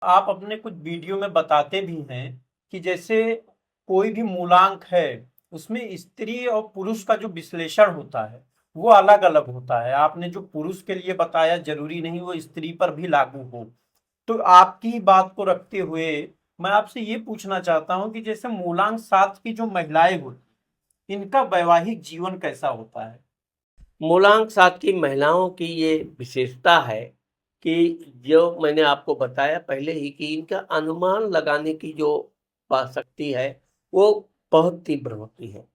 आप अपने कुछ वीडियो में बताते भी हैं कि जैसे कोई भी मूलांक है उसमें स्त्री और पुरुष का जो विश्लेषण होता है वो अलग अलग होता है। आपने जो पुरुष के लिए बताया जरूरी नहीं वो स्त्री पर भी लागू हो। तो आपकी बात को रखते हुए मैं आपसे ये पूछना चाहता हूँ कि जैसे मूलांक 7 की जो महिलाएं होती इनका वैवाहिक जीवन कैसा होता है। मूलांक 7 की महिलाओं की ये विशेषता है कि जो मैंने आपको बताया पहले ही कि इनका अनुमान लगाने की जो शक्ति है वो बहुत तीव्र होती है।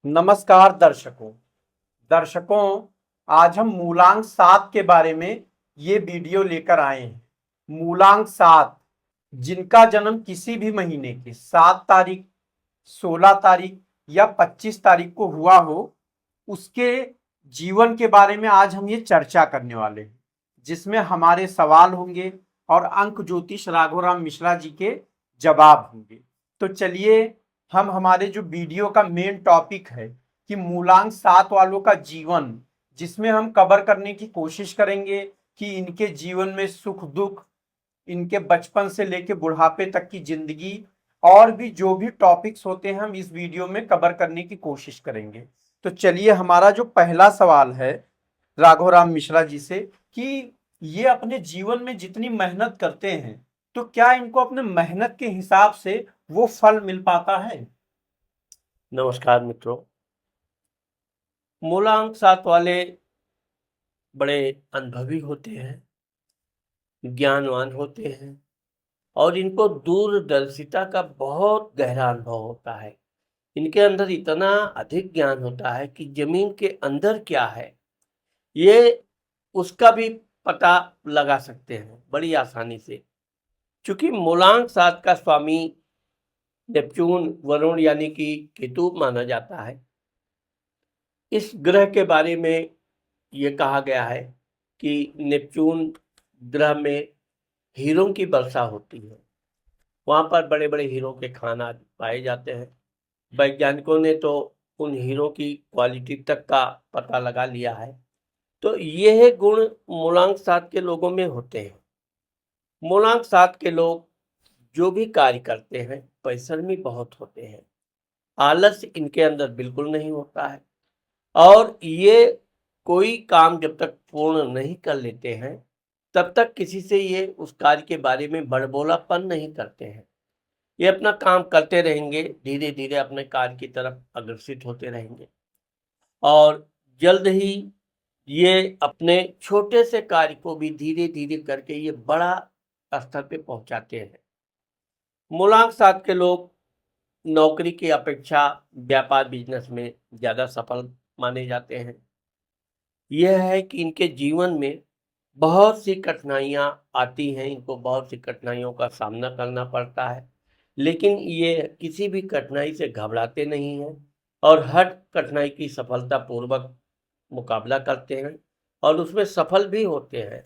नमस्कार दर्शकों, आज हम मूलांक 7 के बारे में ये वीडियो लेकर आए हैं। मूलांक 7 जिनका जन्म किसी भी महीने की 7 तारीख, 16 तारीख या 25 तारीख को हुआ हो उसके जीवन के बारे में आज हम ये चर्चा करने वाले हैं, जिसमें हमारे सवाल होंगे और अंक ज्योतिष राघोराम मिश्रा जी के जवाब होंगे। तो चलिए हम हमारे जो वीडियो का मेन टॉपिक है कि मूलांक 7 वालों का जीवन, जिसमें हम कवर करने की कोशिश करेंगे कि इनके जीवन में सुख दुख, इनके बचपन से लेकर बुढ़ापे तक की जिंदगी और भी जो भी टॉपिक्स होते हैं हम इस वीडियो में कवर करने की कोशिश करेंगे। तो चलिए हमारा जो पहला सवाल है राघोराम मिश्रा जी से कि ये अपने जीवन में जितनी मेहनत करते हैं तो क्या इनको अपने मेहनत के हिसाब से वो फल मिल पाता है। नमस्कार मित्रों। मूलांक 7 वाले बड़े अनुभवी होते हैं, ज्ञानवान होते हैं और इनको दूरदर्शिता का बहुत गहरा अनुभव होता है। इनके अंदर इतना अधिक ज्ञान होता है कि जमीन के अंदर क्या है ये उसका भी पता लगा सकते हैं बड़ी आसानी से। चूंकि मूलांक 7 का स्वामी नेपच्यून वरुण यानी कि केतु माना जाता है, इस ग्रह के बारे में ये कहा गया है कि नेपच्यून ग्रह में हीरों की वर्षा होती है। वहां पर बड़े बड़े हीरो के खान आदि पाए जाते हैं। वैज्ञानिकों ने तो उन हीरो की क्वालिटी तक का पता लगा लिया है। तो यह गुण मूलांक 7 के लोगों में होते हैं। मूलांक 7 के लोग जो भी कार्य करते हैं परिश्रमी बहुत होते हैं। आलस्य इनके अंदर बिल्कुल नहीं होता है और ये कोई काम जब तक पूर्ण नहीं कर लेते हैं तब तक किसी से ये उस कार्य के बारे में बड़बोलापन नहीं करते हैं। ये अपना काम करते रहेंगे, धीरे धीरे अपने कार्य की तरफ अग्रसित होते रहेंगे और जल्द ही ये अपने छोटे से कार्य को भी धीरे धीरे करके ये बड़ा स्तर पे पहुंचाते हैं। मूलांक 7 के लोग नौकरी की अपेक्षा व्यापार बिजनेस में ज़्यादा सफल माने जाते हैं। यह है कि इनके जीवन में बहुत सी कठिनाइयाँ आती हैं, इनको बहुत सी कठिनाइयों का सामना करना पड़ता है, लेकिन ये किसी भी कठिनाई से घबराते नहीं हैं और हर कठिनाई की सफलतापूर्वक मुकाबला करते हैं और उसमें सफल भी होते हैं।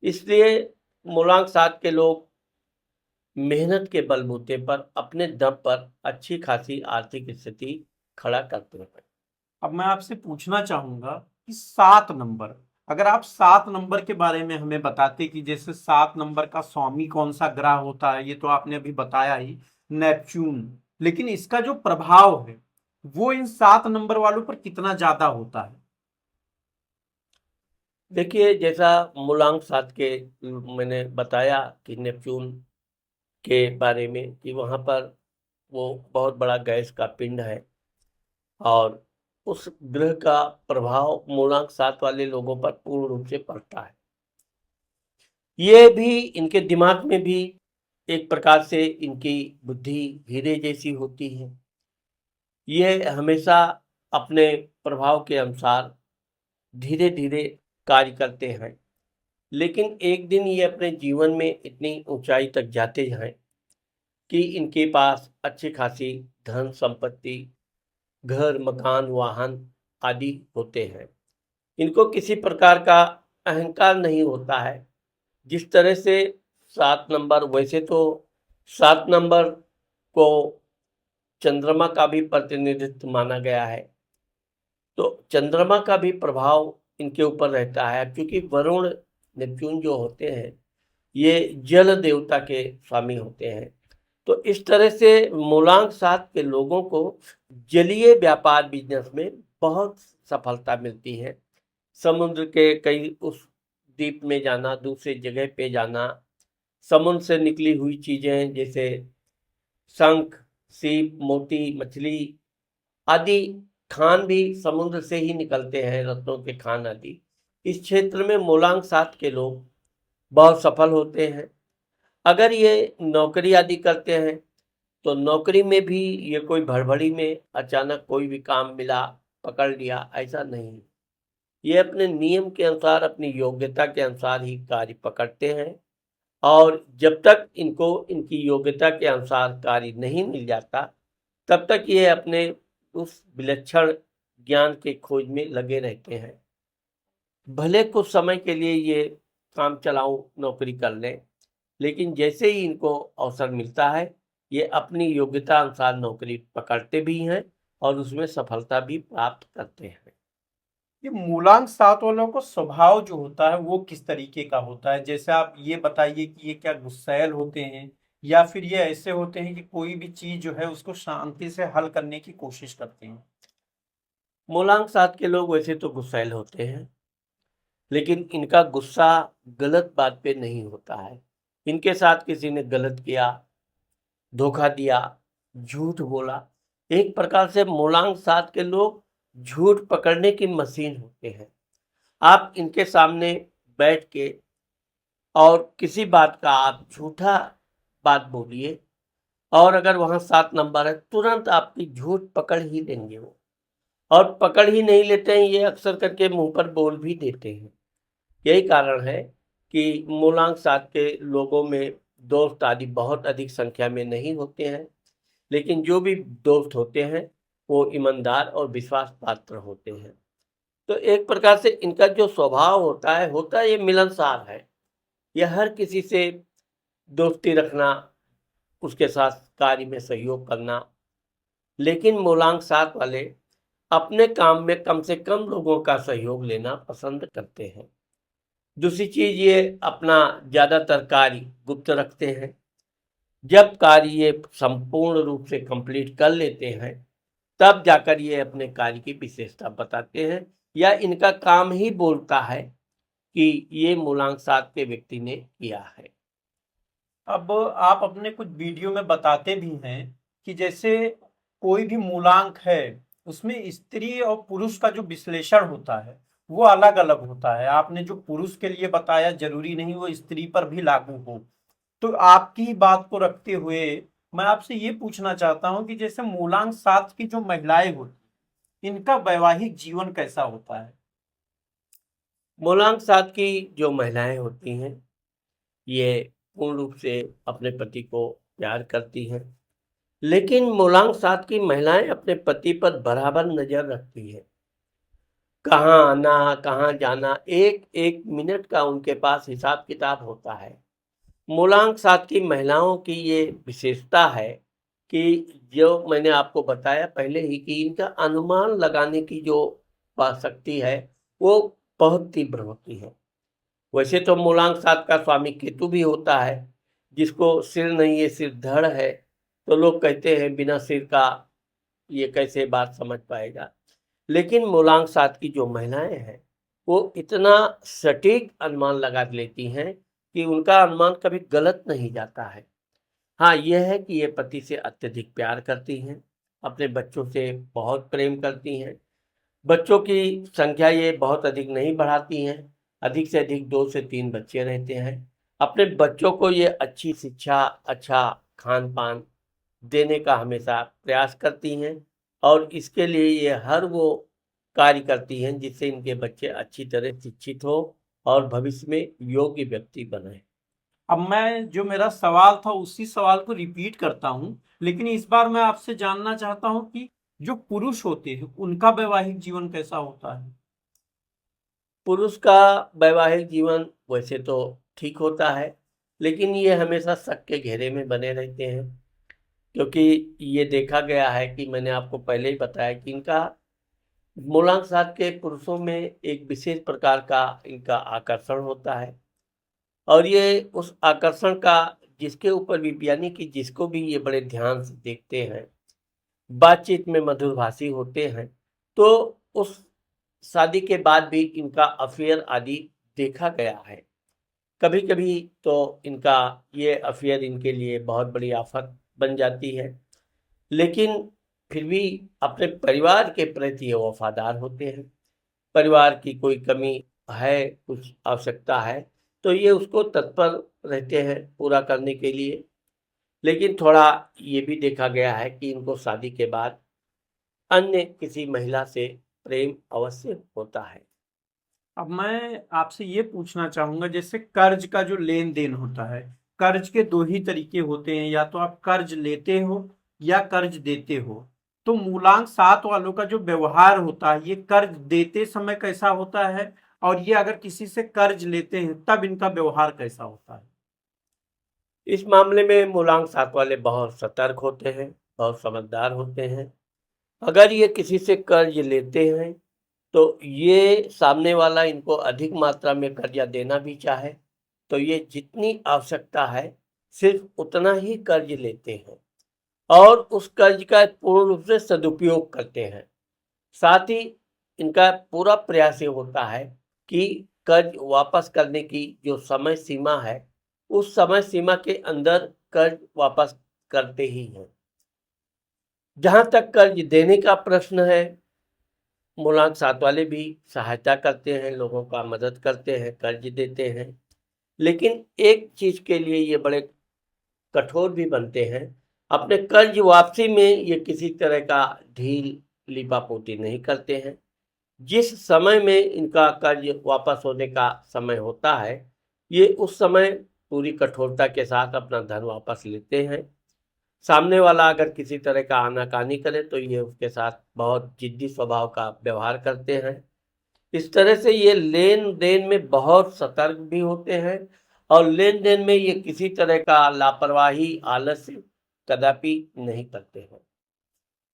इसलिए मूलांक 7 के लोग मेहनत के बलबूते पर अपने दम पर अच्छी खासी आर्थिक स्थिति खड़ा करते हैं। अब मैं आपसे पूछना चाहूंगा कि 7 नंबर, अगर आप 7 नंबर के बारे में हमें बताते कि जैसे 7 नंबर का स्वामी कौन सा ग्रह होता है, ये तो आपने अभी बताया ही, नेपच्यून, लेकिन इसका जो प्रभाव है वो इन 7 नंबर वालों पर कितना ज्यादा होता है। देखिए, जैसा मूलांक 7 के मैंने बताया कि नेपच्यून के बारे में कि वहाँ पर वो बहुत बड़ा गैस का पिंड है और उस ग्रह का प्रभाव मूलांक 7 वाले लोगों पर पूर्ण रूप से पड़ता है। ये भी इनके दिमाग में भी एक प्रकार से इनकी बुद्धि हीरे जैसी होती है। ये हमेशा अपने प्रभाव के अनुसार धीरे धीरे कार्य करते हैं, लेकिन एक दिन ये अपने जीवन में इतनी ऊंचाई तक जाते हैं कि इनके पास अच्छी खासी धन संपत्ति, घर मकान वाहन आदि होते हैं। इनको किसी प्रकार का अहंकार नहीं होता है। जिस तरह से 7 नंबर, वैसे तो 7 नंबर को चंद्रमा का भी प्रतिनिधित्व माना गया है, तो चंद्रमा का भी प्रभाव इनके ऊपर रहता है, क्योंकि वरुण नेपच्यून जो होते हैं ये जल देवता के स्वामी होते हैं। तो इस तरह से मूलांक 7 के लोगों को जलीय व्यापार बिजनेस में बहुत सफलता मिलती है। समुद्र के कई उस द्वीप में जाना, दूसरे जगह पे जाना, समुद्र से निकली हुई चीजें जैसे शंख, सीप, मोती, मछली आदि खान भी समुद्र से ही निकलते हैं, रत्नों के खान आदि। इस क्षेत्र में मूलांक 7 के लोग बहुत सफल होते हैं। अगर ये नौकरी आदि करते हैं तो नौकरी में भी ये कोई भड़बड़ी में अचानक कोई भी काम मिला, पकड़ लिया, ऐसा नहीं। ये अपने नियम के अनुसार, अपनी योग्यता के अनुसार ही कार्य पकड़ते हैं, और जब तक इनको इनकी योग्यता के अनुसार कार्य नहीं मिल जाता तब तक ये अपने उस विलक्षण ज्ञान के खोज में लगे रहते हैं। भले कुछ समय के लिए ये काम चलाऊ नौकरी कर लें, लेकिन जैसे ही इनको अवसर मिलता है ये अपनी योग्यता अनुसार नौकरी पकड़ते भी हैं और उसमें सफलता भी प्राप्त करते हैं। ये मूलांक 7 वालों को स्वभाव जो होता है वो किस तरीके का होता है? जैसे आप ये बताइए कि ये क्या गुस्सैल होते हैं या फिर ये ऐसे होते हैं कि कोई भी चीज जो है उसको शांति से हल करने की कोशिश करते हैं? मूलांक 7 के लोग वैसे तो गुस्सैल होते हैं, लेकिन इनका गुस्सा गलत बात पे नहीं होता है। इनके साथ किसी ने गलत किया, धोखा दिया, झूठ बोला, एक प्रकार से मूलांक 7 के लोग झूठ पकड़ने की मशीन होते हैं। आप इनके सामने बैठ के और किसी बात का आप झूठा बात बोलिए, और अगर वहां 7 नंबर है तुरंत आपकी झूठ पकड़ ही लेंगे वो, और पकड़ ही नहीं लेते हैं, ये अक्सर करके मुंह पर बोल भी देते हैं। यही कारण है कि मूलांक 7 के लोगों में दोस्त आदि बहुत अधिक संख्या में नहीं होते हैं, लेकिन जो भी दोस्त होते हैं वो ईमानदार और विश्वास पात्र होते हैं। तो एक प्रकार से इनका जो स्वभाव होता है ये मिलनसार है। ये हर किसी से दोस्ती रखना, उसके साथ कार्य में सहयोग करना, लेकिन मूलांक 7 वाले अपने काम में कम से कम लोगों का सहयोग लेना पसंद करते हैं। दूसरी चीज, ये अपना ज्यादातर कार्य गुप्त रखते हैं। जब कार्य ये संपूर्ण रूप से कंप्लीट कर लेते हैं तब जाकर ये अपने कार्य की विशेषता बताते हैं, या इनका काम ही बोलता है कि ये मूलांक 7 के व्यक्ति ने किया है। अब आप अपने कुछ वीडियो में बताते भी हैं कि जैसे कोई भी मूलांक है उसमें स्त्री और पुरुष का जो विश्लेषण होता है वो अलग अलग होता है। आपने जो पुरुष के लिए बताया जरूरी नहीं वो स्त्री पर भी लागू हो। तो आपकी ही बात को रखते हुए मैं आपसे ये पूछना चाहता हूँ कि जैसे मूलांक 7 की जो महिलाएं होती इनका वैवाहिक जीवन कैसा होता है? मूलांक 7 की जो महिलाएं होती हैं ये पूर्ण रूप से अपने पति को प्यार करती हैं, लेकिन मूलांक 7 की महिलाएं अपने पति पर बराबर नजर रखती हैं। कहाँ आना, कहाँ जाना, एक एक मिनट का उनके पास हिसाब किताब होता है। मूलांक 7 की महिलाओं की ये विशेषता है कि जो मैंने आपको बताया पहले ही कि इनका अनुमान लगाने की जो शक्ति है वो बहुत तीव्र होती है। वैसे तो मूलांक 7 का स्वामी केतु भी होता है, जिसको सिर नहीं है सिर धड़ है, तो लोग कहते हैं बिना सिर का ये कैसे बात समझ पाएगा। लेकिन मूलांक 7 की जो महिलाएं हैं वो इतना सटीक अनुमान लगा लेती हैं कि उनका अनुमान कभी गलत नहीं जाता है। हाँ, यह है कि ये पति से अत्यधिक प्यार करती हैं, अपने बच्चों से बहुत प्रेम करती हैं। बच्चों की संख्या ये बहुत अधिक नहीं बढ़ाती हैं, अधिक से अधिक 2 से 3 बच्चे रहते हैं। अपने बच्चों को ये अच्छी शिक्षा, अच्छा खान पान देने का हमेशा प्रयास करती हैं, और इसके लिए ये हर वो कार्य करती हैं जिससे इनके बच्चे अच्छी तरह शिक्षित हो और भविष्य में योग्य व्यक्ति बने। अब मैं जो मेरा सवाल था उसी सवाल को रिपीट करता हूं, लेकिन इस बार मैं आपसे जानना चाहता हूं कि जो पुरुष होते हैं उनका वैवाहिक जीवन कैसा होता है? पुरुष का वैवाहिक जीवन वैसे तो ठीक होता है, लेकिन ये हमेशा शक के घेरे में बने रहते हैं, क्योंकि ये देखा गया है कि मैंने आपको पहले ही बताया कि इनका मूलांक सात के पुरुषों में एक विशेष प्रकार का इनका आकर्षण होता है और ये उस आकर्षण का जिसके ऊपर भी यानी कि जिसको भी ये बड़े ध्यान से देखते हैं, बातचीत में मधुरभाषी होते हैं, तो उस शादी के बाद भी इनका अफेयर आदि देखा गया है। कभी-कभी तो इनका ये अफेयर इनके लिए बहुत बड़ी आफत बन जाती है, लेकिन फिर भी अपने परिवार के प्रति ये वफादार होते हैं। परिवार की कोई कमी है, कुछ आवश्यकता है, तो ये उसको तत्पर रहते हैं पूरा करने के लिए। लेकिन थोड़ा ये भी देखा गया है कि इनको शादी के बाद अन्य किसी महिला से प्रेम अवश्य होता है। अब मैं आपसे ये पूछना चाहूंगा, जैसे कर्ज का जो लेन देन होता है, कर्ज के दो ही तरीके होते हैं, या तो आप कर्ज लेते हो या कर्ज देते हो। तो मूलांक सात वालों का जो व्यवहार होता है, ये कर्ज देते समय कैसा होता है, और ये अगर किसी से कर्ज लेते हैं तब इनका व्यवहार कैसा होता है? इस मामले में मूलांक सात वाले बहुत सतर्क होते हैं, बहुत समझदार होते हैं। अगर ये किसी से कर्ज लेते हैं तो ये सामने वाला इनको अधिक मात्रा में कर्जा देना भी चाहे तो ये जितनी आवश्यकता है सिर्फ उतना ही कर्ज लेते हैं और उस कर्ज का पूर्ण रूप से सदुपयोग करते हैं। साथ ही इनका पूरा प्रयास ये होता है कि कर्ज वापस करने की जो समय सीमा है, उस समय सीमा के अंदर कर्ज वापस करते ही हैं। जहां तक कर्ज देने का प्रश्न है, मूलांक सात वाले भी सहायता करते हैं, लोगों का मदद करते हैं, कर्ज देते हैं। लेकिन एक चीज के लिए ये बड़े कठोर भी बनते हैं, अपने कर्ज वापसी में ये किसी तरह का ढील लीपापोती नहीं करते हैं। जिस समय में इनका कर्ज वापस होने का समय होता है, ये उस समय पूरी कठोरता के साथ अपना धन वापस लेते हैं। सामने वाला अगर किसी तरह का आनाकानी करे तो ये उसके साथ बहुत जिद्दी स्वभाव का व्यवहार करते हैं। इस तरह से ये लेन देन में बहुत सतर्क भी होते हैं और लेन देन में ये किसी तरह का लापरवाही आलस्य कदापि नहीं करते हैं।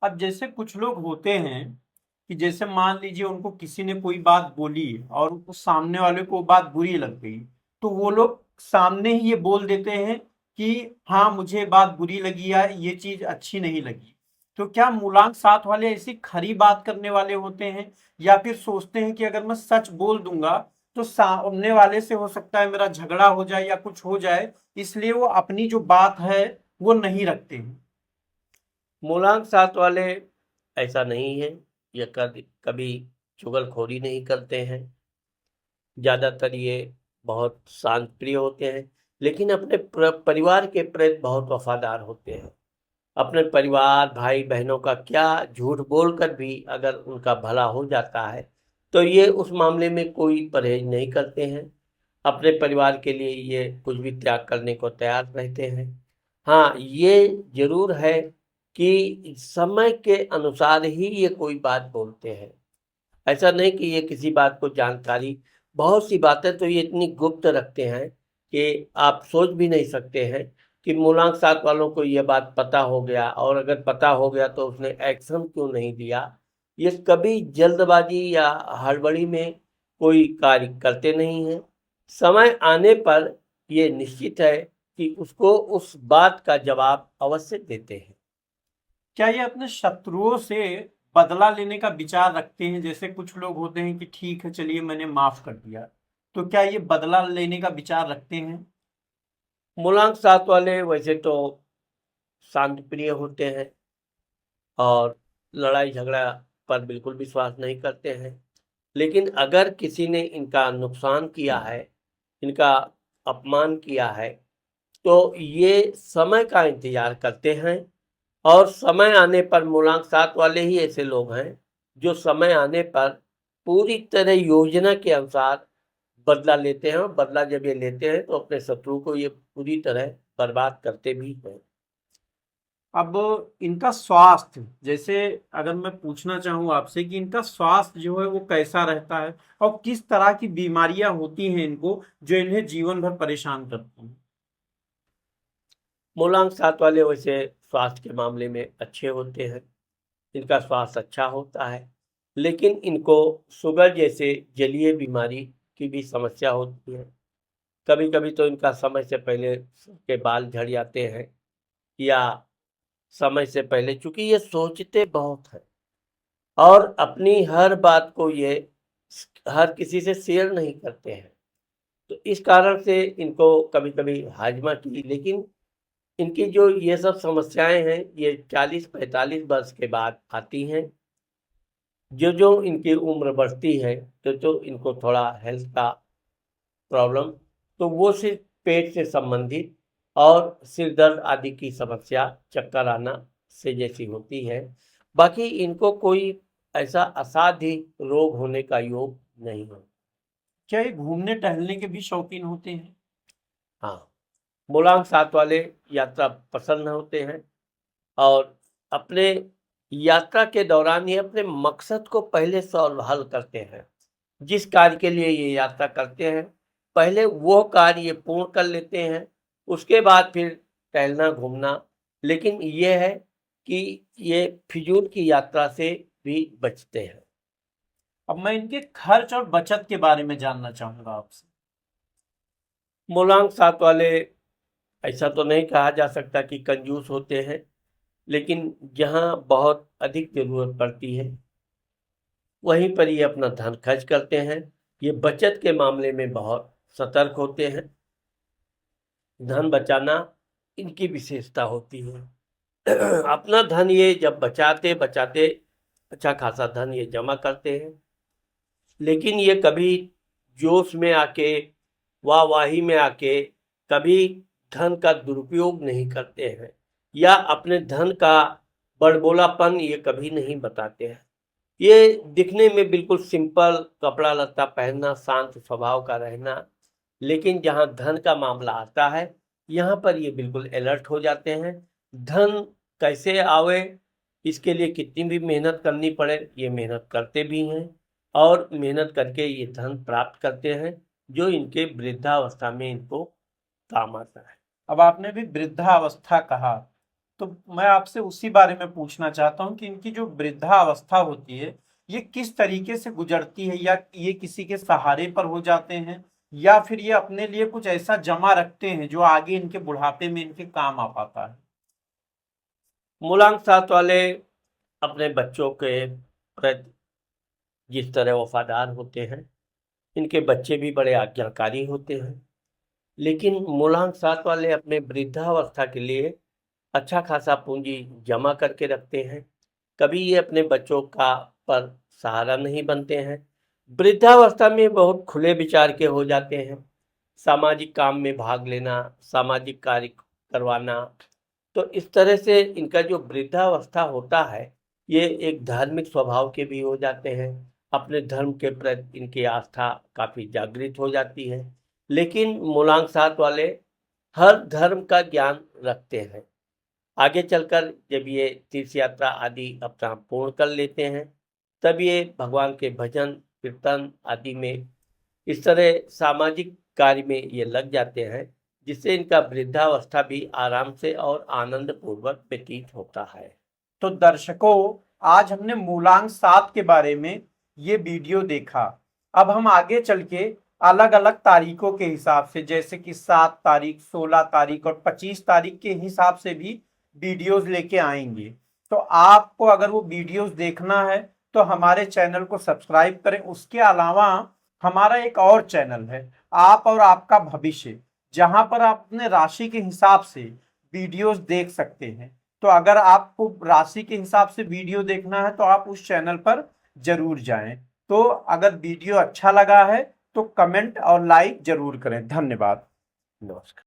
अब जैसे कुछ लोग होते हैं कि जैसे मान लीजिए उनको किसी ने कोई बात बोली और उनको सामने वाले को वो बात बुरी लग गई, तो वो लोग सामने ही ये बोल देते हैं कि हाँ, मुझे बात बुरी लगी या ये चीज अच्छी नहीं लगी। तो क्या मूलांक सात वाले ऐसी खरी बात करने वाले होते हैं, या फिर सोचते हैं कि अगर मैं सच बोल दूंगा तो सामने वाले से हो सकता है मेरा झगड़ा हो जाए या कुछ हो जाए, इसलिए वो अपनी जो बात है वो नहीं रखते हैं? मूलांक सात वाले ऐसा नहीं है, ये कभी चुगलखोरी नहीं करते हैं। ज़्यादातर ये बहुत शांत प्रिय होते हैं, लेकिन अपने परिवार के प्रति बहुत वफादार होते हैं। अपने परिवार भाई बहनों का क्या झूठ बोलकर भी अगर उनका भला हो जाता है तो ये उस मामले में कोई परहेज नहीं करते हैं। अपने परिवार के लिए ये कुछ भी त्याग करने को तैयार रहते हैं। हाँ, ये जरूर है कि समय के अनुसार ही ये कोई बात बोलते हैं। ऐसा नहीं कि ये किसी बात को जानकारी, बहुत सी बातें तो ये इतनी गुप्त रखते हैं कि आप सोच भी नहीं सकते हैं कि मूलांक सात वालों को ये बात पता हो गया और अगर पता हो गया तो उसने एक्शन क्यों नहीं दिया। ये कभी जल्दबाजी या हड़बड़ी में कोई कार्य करते नहीं हैं। समय आने पर ये निश्चित है कि उसको उस बात का जवाब अवश्य देते हैं। क्या ये अपने शत्रुओं से बदला लेने का विचार रखते हैं? जैसे कुछ लोग होते हैं कि ठीक है, चलिए मैंने माफ कर दिया, तो क्या ये बदला लेने का विचार रखते हैं? मूलांक सात वाले वैसे तो शांत प्रिय होते हैं और लड़ाई झगड़ा पर बिल्कुल विश्वास नहीं करते हैं। लेकिन अगर किसी ने इनका नुकसान किया है, इनका अपमान किया है, तो ये समय का इंतजार करते हैं और समय आने पर मूलांक सात वाले ही ऐसे लोग हैं जो समय आने पर पूरी तरह योजना के अनुसार बदला लेते हैं और बदला जब ये लेते हैं तो अपने शत्रु को ये पूरी तरह बर्बाद करते भी हैं। अब इनका स्वास्थ्य, जैसे अगर मैं पूछना चाहूँ आपसे कि इनका स्वास्थ्य जो है वो कैसा रहता है, और किस तरह की बीमारियां होती हैं इनको जो इन्हें जीवन भर परेशान करती हैं? मूलांक सात वाले वैसे स्वास्थ्य के मामले में अच्छे होते हैं, इनका स्वास्थ्य अच्छा होता है। लेकिन इनको शुगर जैसे जलीय बीमारी की भी समस्या होती है। कभी कभी तो इनका समय से पहले के बाल झड़ जाते हैं, या समय से पहले, चूंकि ये सोचते बहुत हैं और अपनी हर बात को ये हर किसी से शेयर नहीं करते हैं, तो इस कारण से इनको कभी कभी हाजमा की, लेकिन इनकी जो ये सब समस्याएं हैं ये 40-45 वर्ष के बाद आती हैं। जो जो इनकी उम्र बढ़ती है तो इनको थोड़ा हेल्थ का प्रॉब्लम, तो वो सिर्फ पेट से संबंधित और सिर दर्द आदि की समस्या, चक्कर आना से जैसी होती है। बाकी इनको कोई ऐसा असाध्य रोग होने का योग नहीं है। क्या ये घूमने टहलने के भी शौकीन होते हैं? हाँ, मूलांक 7 वाले यात्रा पसंद होते हैं और अपने यात्रा के दौरान ये अपने मकसद को पहले सॉल्व हल करते हैं। जिस कार्य के लिए ये यात्रा करते हैं, पहले वो कार्य ये पूर्ण कर लेते हैं, उसके बाद फिर टहलना घूमना। लेकिन ये है कि ये फिजूल की यात्रा से भी बचते हैं। अब मैं इनके खर्च और बचत के बारे में जानना चाहूंगा आपसे। मूलांक 7 वाले ऐसा तो नहीं कहा जा सकता कि कंजूस होते हैं, लेकिन जहाँ बहुत अधिक जरूरत पड़ती है वहीं पर ये अपना धन खर्च करते हैं। ये बचत के मामले में बहुत सतर्क होते हैं। धन बचाना इनकी विशेषता होती है। अपना धन ये जब बचाते बचाते अच्छा खासा धन ये जमा करते हैं, लेकिन ये कभी जोश में आके, वाहवाही में आके कभी धन का दुरुपयोग नहीं करते हैं, या अपने धन का बड़बोलापन ये कभी नहीं बताते हैं। ये दिखने में बिल्कुल सिंपल कपड़ा लत्ता पहनना, शांत स्वभाव का रहना, लेकिन जहाँ धन का मामला आता है यहाँ पर ये बिल्कुल अलर्ट हो जाते हैं। धन कैसे आवे, इसके लिए कितनी भी मेहनत करनी पड़े ये मेहनत करते भी हैं, और मेहनत करके ये धन प्राप्त करते हैं जो इनके वृद्धावस्था में इनको काम आता है। अब आपने भी वृद्धावस्था कहा, तो मैं आपसे उसी बारे में पूछना चाहता हूँ कि इनकी जो वृद्धावस्था होती है ये किस तरीके से गुजरती है, या ये किसी के सहारे पर हो जाते हैं, या फिर ये अपने लिए कुछ ऐसा जमा रखते हैं जो आगे इनके बुढ़ापे में इनके काम आ पाता है? मूलांक 7 वाले अपने बच्चों के प्रति जिस तरह वफादार होते हैं, इनके बच्चे भी बड़े आज्ञाकारी होते हैं। लेकिन मूलांक 7 वाले अपने वृद्धावस्था के लिए अच्छा खासा पूंजी जमा करके रखते हैं। कभी ये अपने बच्चों का पर सहारा नहीं बनते हैं। वृद्धावस्था में बहुत खुले विचार के हो जाते हैं। सामाजिक काम में भाग लेना, सामाजिक कार्य करवाना, तो इस तरह से इनका जो वृद्धावस्था होता है ये एक धार्मिक स्वभाव के भी हो जाते हैं। अपने धर्म के प्रति इनकी आस्था काफ़ी जागृत हो जाती है। लेकिन मूलांक 7 वाले हर धर्म का ज्ञान रखते हैं। आगे चलकर जब ये तीर्थ यात्रा आदि अपना पूर्ण कर लेते हैं, तब ये भगवान के भजन कीर्तन आदि में, इस तरह सामाजिक कार्य में ये लग जाते हैं, जिससे इनका वृद्धावस्था भी आराम से और आनंद पूर्वक व्यतीत होता है। तो दर्शकों, आज हमने मूलांक 7 के बारे में ये वीडियो देखा। अब हम आगे चल के अलग अलग तारीखों के हिसाब से, जैसे कि 7 तारीख, 16 तारीख और 25 तारीख के हिसाब से भी वीडियोस लेके आएंगे। तो आपको अगर वो वीडियोस देखना है तो हमारे चैनल को सब्सक्राइब करें। उसके अलावा हमारा एक और चैनल है, आप और आपका भविष्य, जहां पर आप अपने राशि के हिसाब से वीडियोस देख सकते हैं। तो अगर आपको राशि के हिसाब से वीडियो देखना है तो आप उस चैनल पर जरूर जाएं। तो अगर वीडियो अच्छा लगा है तो कमेंट और लाइक जरूर करें। धन्यवाद। नमस्कार।